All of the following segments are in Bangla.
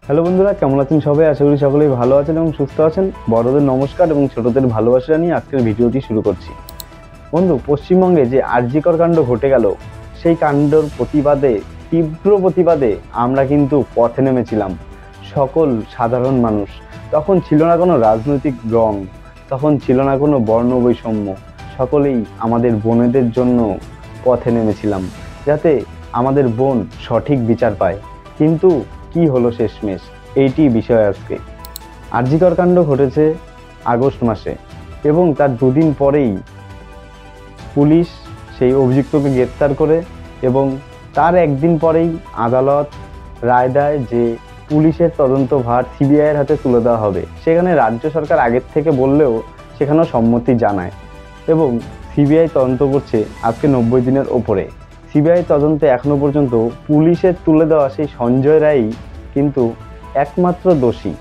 হ্যালো বন্ধুরা, কেমন আছেন সবাই? আশা করি সকলেই ভালো আছেন এবং সুস্থ আছেন। বড়দের নমস্কার এবং ছোটদের ভালোবাসা নিয়ে আজকের ভিডিওটি শুরু করছি। বন্ধু, পশ্চিমবঙ্গে যে আরজিকর কাণ্ড ঘটে গেল, সেই কাণ্ডর প্রতিবাদে, তীব্র প্রতিবাদে আমরা কিন্তু পথে নেমেছিলাম সকল সাধারণ মানুষ। তখন ছিল না কোনো রাজনৈতিক রং, তখন ছিল না কোনো বর্ণ বৈষম্য। সকলেই আমাদের বোনেদের জন্য পথে নেমেছিলাম, যাতে আমাদের বোন সঠিক বিচার পায়। কিন্তু কি হলো শেষমেশ, এইটি বিষয় আজকে। আরজিকর কাণ্ড ঘটেছে আগস্ট মাসে এবং তার দুদিন পরেই পুলিশ সেই অভিযুক্তকে গ্রেপ্তার করে এবং তার একদিন পরেই আদালত রায় দেয় যে পুলিশের তদন্তভার সিবিআইয়ের হাতে তুলে দেওয়া হবে। সেখানে রাজ্য সরকার আগের থেকে বললেও সেখানেও সম্মতি জানায় এবং সিবিআই তদন্ত করছে আজকে 90 দিনের ওপরে। সিবিআই তদন্তে এখনো পর্যন্ত পুলিশের তুলে দেওয়া সেই সঞ্জয় রায়ই কিন্তু একমাত্র দোষী,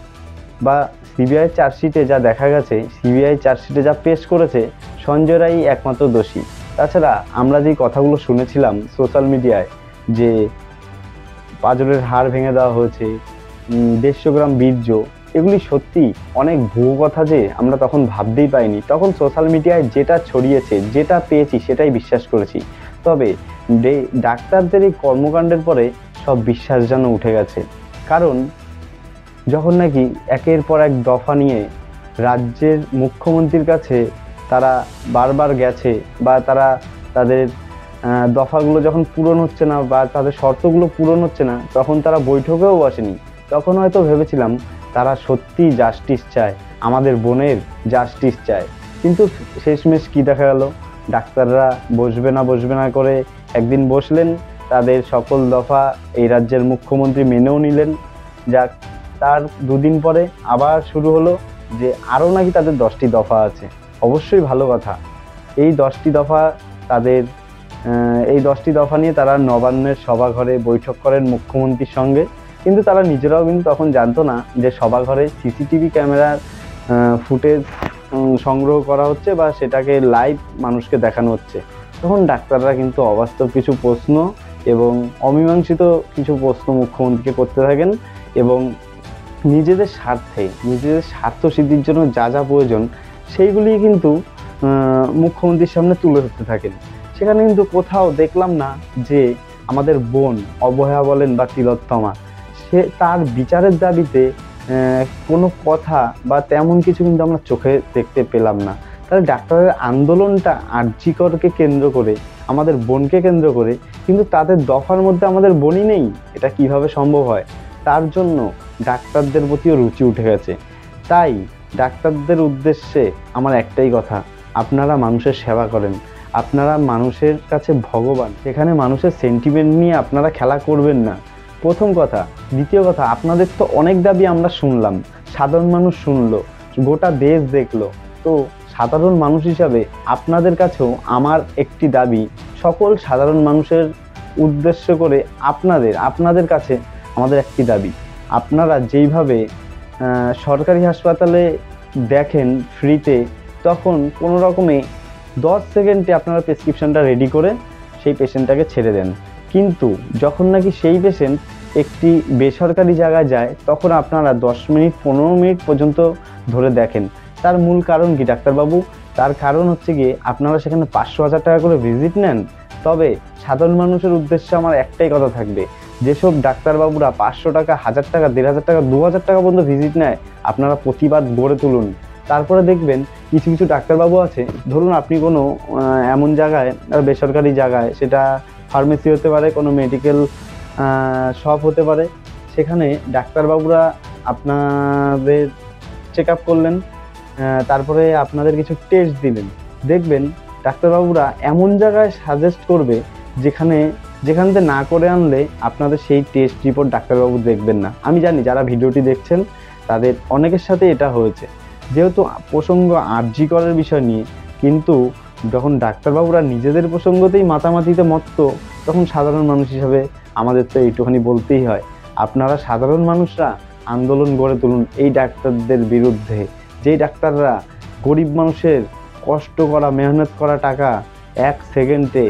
বা সিবিআই চার্জশিটে যা দেখা গেছে, সিবিআই চার্জশিটে যা পেশ করেছে, সঞ্জয় রায়ই একমাত্র দোষী। তাছাড়া আমরা যেই কথাগুলো শুনেছিলাম সোশ্যাল মিডিয়ায় যে পাঁজরের হাড় ভেঙে দেওয়া হয়েছে, 150 গ্রাম বীর্য, এগুলি সত্যি অনেক ভুয়ো কথা যে আমরা তখন ভাবতেই পাইনি। তখন সোশ্যাল মিডিয়ায় যেটা ছড়িয়েছে, যেটা পেয়েছি সেটাই বিশ্বাস করেছি। তবে ডাক্তারদের এই কর্মকাণ্ডের পরে সব বিশ্বাস যেন উঠে গেছে। কারণ যখন নাকি একের পর এক দফা নিয়ে রাজ্যের মুখ্যমন্ত্রীর কাছে তারা বারবার গেছে, বা তারা তাদের দফাগুলো যখন পূরণ হচ্ছে না বা তাদের শর্তগুলো পূরণ হচ্ছে না, তখন তারা বৈঠকেও বসেনি। তখন হয়তো ভেবেছিলাম তারা সত্যিই জাস্টিস চায়, আমাদের বোনের জাস্টিস চায়। কিন্তু শেষমেশ কি দেখা গেল, ডাক্তাররা বসবে না করে একদিন বসলেন, তাদের সকল দফা এই রাজ্যের মুখ্যমন্ত্রী মেনেও নিলেন। যাক, তার দুদিন পরে আবার শুরু হলো যে আরও নাকি তাদের 10টি দফা আছে। অবশ্যই ভালো কথা। এই 10টি দফা তাদের এই 10টি দফা নিয়ে তারা নবান্নের সভাঘরে বৈঠক করেন মুখ্যমন্ত্রীর সঙ্গে। কিন্তু তারা নিজেরাও কিন্তু তখন জানতো না যে সভাঘরে সিসিটিভি ক্যামেরার ফুটেজ সংগ্রহ করা হচ্ছে বা সেটাকে লাইভ মানুষকে দেখানো হচ্ছে। তখন ডাক্তাররা কিন্তু অবাস্তব কিছু প্রশ্ন এবং অমীমাংসিত কিছু প্রশ্ন মুখ্যমন্ত্রীকে করতে থাকেন এবং নিজেদের স্বার্থ সিদ্ধির জন্য যা যা প্রয়োজন সেইগুলি কিন্তু মুখ্যমন্ত্রীর সামনে তুলে ধরতে থাকেন। সেখানে কিন্তু কোথাও দেখলাম না যে আমাদের বোন অভয়া বলেন বা তিলোত্তমা, সে তার বিচারের দাবিতে কোনো কথা বা তেমন কিছু কিন্তু আমরা চোখে দেখতে পেলাম না। তাহলে ডাক্তারের আন্দোলনটা আরজিকরকে কেন্দ্র করে, আমাদের বোনকে কেন্দ্র করে, কিন্তু তাদের দফার মধ্যে আমাদের বোনই নেই। এটা কিভাবে সম্ভব হয়? তার জন্য ডাক্তারদের প্রতিও রুচি উঠে গেছে। তাই ডাক্তারদের উদ্দেশ্যে আমার একটাই কথা, আপনারা মানুষের সেবা করেন, আপনারা মানুষের কাছে ভগবান। সেখানে মানুষের সেন্টিমেন্ট নিয়ে আপনারা খেলা করবেন না, প্রথম কথা। দ্বিতীয় কথা, আপনাদের তো অনেক দাবি আমরা শুনলাম, সাধারণ মানুষ শুনলো, গোটা দেশ দেখলো। তো সাধারণ মানুষ হিসাবে আপনাদের কাছেও আমার একটি দাবি, সকল সাধারণ মানুষের উদ্দেশ্য করে আপনাদের কাছে আমাদের একটি দাবি। আপনারা যেইভাবে সরকারি হাসপাতালে দেখেন ফ্রিতে, তখন কোনো রকমে 10 সেকেন্ডে আপনারা প্রেসক্রিপশনটা রেডি করে সেই পেশেন্টটাকে ছেড়ে দেন। কিন্তু যখন নাকি সেই পেশেন্ট একটি বেসরকারি জায়গায় যায়, তখন আপনারা 10 মিনিট 15 মিনিট পর্যন্ত ধরে দেখেন। তার মূল কারণ কি ডাক্তারবাবু? তার কারণ হচ্ছে গিয়ে আপনারা সেখানে 500-1000 টাকা করে ভিজিট নেন। তবে সাধারণ মানুষের উদ্দেশ্যে আমার একটাই কথা থাকবে, যেসব ডাক্তারবাবুরা 500 টাকা, 1000 টাকা, 1500 টাকা, 2000 টাকা পর্যন্ত ভিজিট নেয়, আপনারা প্রতিবাদ গড়ে তুলুন। তারপরে দেখবেন কিছু কিছু ডাক্তারবাবু আছে, ধরুন আপনি কোনো এমন জায়গায়, বেসরকারি জায়গায়, সেটা ফার্মেসি হতে পারে, কোনো মেডিকেল শপ হতে পারে, সেখানে ডাক্তারবাবুরা আপনাদের চেক আপ করলেন, তারপরে আপনাদের কিছু টেস্ট দিলেন। দেখবেন ডাক্তারবাবুরা এমন জায়গায় সাজেস্ট করবে যেখানতে না করে আনলে আপনাদের সেই টেস্ট রিপোর্ট ডাক্তারবাবু দেখবেন না। আমি জানি যারা ভিডিওটি দেখছেন তাদের অনেকের সাথে এটা হয়েছে। যেহেতু প্রসঙ্গ আরজিকরের বিষয় নিয়ে, কিন্তু যখন ডাক্তারবাবুরা নিজেদের প্রসঙ্গতেই মাতামাতিতে মত্ত, তখন সাধারণ মানুষ হিসাবে আমাদের তো এইটুখানি বলতেই হয়, আপনারা সাধারণ মানুষরা আন্দোলন গড়ে তুলুন এই ডাক্তারদের বিরুদ্ধে। যেই ডাক্তাররা গরিব মানুষের কষ্ট করা, মেহনত করা টাকা 1 সেকেন্ডে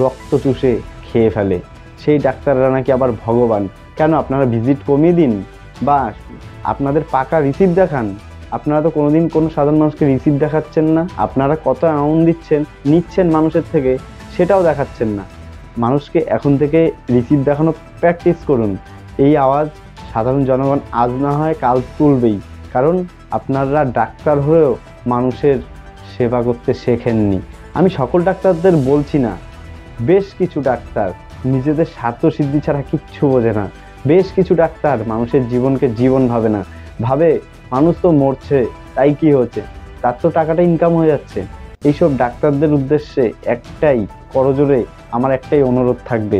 রক্ত চুষে খেয়ে ফেলে, সেই ডাক্তাররা নাকি আবার ভগবান। কেন? আপনারা ভিজিট কমিয়ে দিন, বা আপনাদের পাকা রিসিপ্ট দেখান। আপনারা তো কোনোদিন কোনো সাধারণ মানুষকে রিসিপ্ট দেখাচ্ছেন না। আপনারা কত অ্যামাউন্ট নিচ্ছেন মানুষের থেকে সেটাও দেখাচ্ছেন না। মানুষকে এখন থেকে রিসিপ্ট দেখানো প্র্যাকটিস করুন। এই আওয়াজ সাধারণ জনগণ আজ না হয় কাল তুলবেই, কারণ আপনারা ডাক্তার হয়েও মানুষের সেবা করতে শেখেননি। আমি সকল ডাক্তারদের বলছি না, বেশ কিছু ডাক্তার নিজেদের স্বার্থ সিদ্ধি ছাড়া কিচ্ছু বোঝে না। বেশ কিছু ডাক্তার মানুষের জীবনকে জীবন ভাবে না, ভাবে মানুষ তো মরছে তাই কি হচ্ছে, তার তো টাকাটা ইনকাম হয়ে যাচ্ছে। এইসব ডাক্তারদের উদ্দেশ্যে একটাই করজোরে আমার একটাই অনুরোধ থাকবে,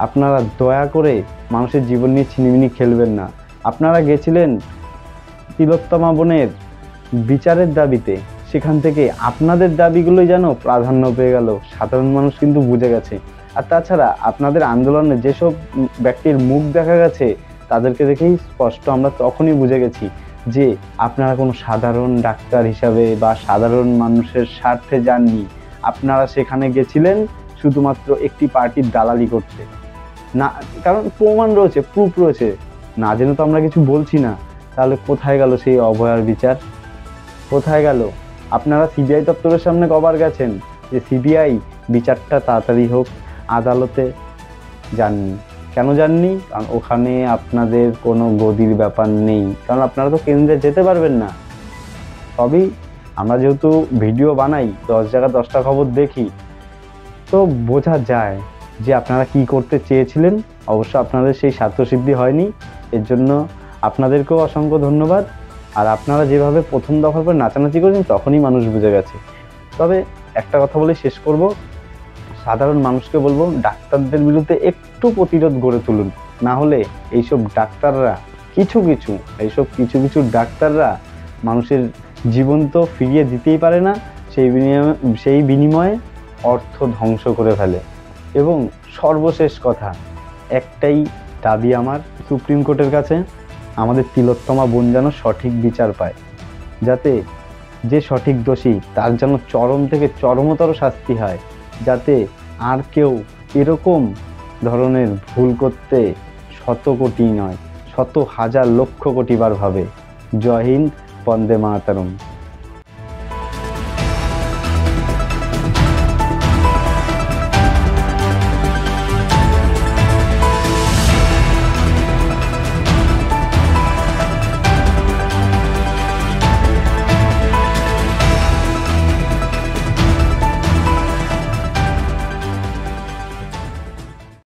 আপনারা দয়া করে মানুষের জীবন নিয়ে ছিনিমিনি খেলবেন না। আপনারা গেছিলেন তিলোত্তমা বোনের বিচারের দাবিতে, সেখান থেকে আপনাদের দাবিগুলোই যেন প্রাধান্য পেয়ে গেল। সাধারণ মানুষ কিন্তু বুঝে গেছে। আর তাছাড়া আপনাদের আন্দোলনে যেসব ব্যক্তির মুখ দেখা গেছে তাদেরকে দেখেই স্পষ্ট আমরা তখনই বুঝে গেছি যে আপনারা কোনো সাধারণ ডাক্তার হিসাবে বা সাধারণ মানুষের স্বার্থে যাননি। আপনারা সেখানে গেছিলেন শুধুমাত্র একটি পার্টির দালালি করতে না, কারণ প্রমাণ রয়েছে, প্রুফ রয়েছে। না জেনে তো আমরা কিছু বলছি না। তাহলে কোথায় গেল সেই অভয়ার বিচার? কোথায় গেল? আপনারা সিবিআই দপ্তরের সামনে কবার গেছেন যে সিবিআই বিচারটা তাড়াতাড়ি হোক? আদালতে যাননি। কেন যাননি? কারণ ওখানে আপনাদের কোনো গদির ব্যাপার নেই, কারণ আপনারা তো কেন্দ্রে যেতে পারবেন না। সবই আমরা যেহেতু ভিডিও বানাই, 10 জায়গা 10টা খবর দেখি, তো বোঝা যায় যে আপনারা কি করতে চেয়েছিলেন। অবশ্য আপনাদের সেই স্বার্থসিদ্ধি হয়নি, এর জন্য আপনাদেরকেও অসংখ্য ধন্যবাদ। আর আপনারা যেভাবে প্রথম দফার পর নাচানাচি করেছেন তখনই মানুষ বুঝে গেছে। তবে একটা কথা বলে শেষ করব, সাধারণ মানুষকে বলবো ডাক্তারদের বিরুদ্ধে একটু প্রতিরোধ গড়ে তুলুন। না হলে এইসব ডাক্তাররা কিছু কিছু ডাক্তাররা মানুষের জীবন তো ফিরিয়ে দিতেই পারে না, সেই বিনিময়ে অর্থ ধ্বংস করে ফেলে। এবং সর্বশেষ কথা, একটাই দাবি আমার সুপ্রিম কোর্টের কাছে, আমাদের তিলোত্তমা বোন যেন সঠিক বিচার পায়, যাতে যে সঠিক দোষী তার যেন চরম থেকে চরমতর শাস্তি হয়, যাতে আর কেউ এরকম ধরনের ভুল করতে শত কোটি নয়, শত হাজার লক্ষ কোটি বার ভাবে। জয় হিন্দ, বন্দে মাতরম।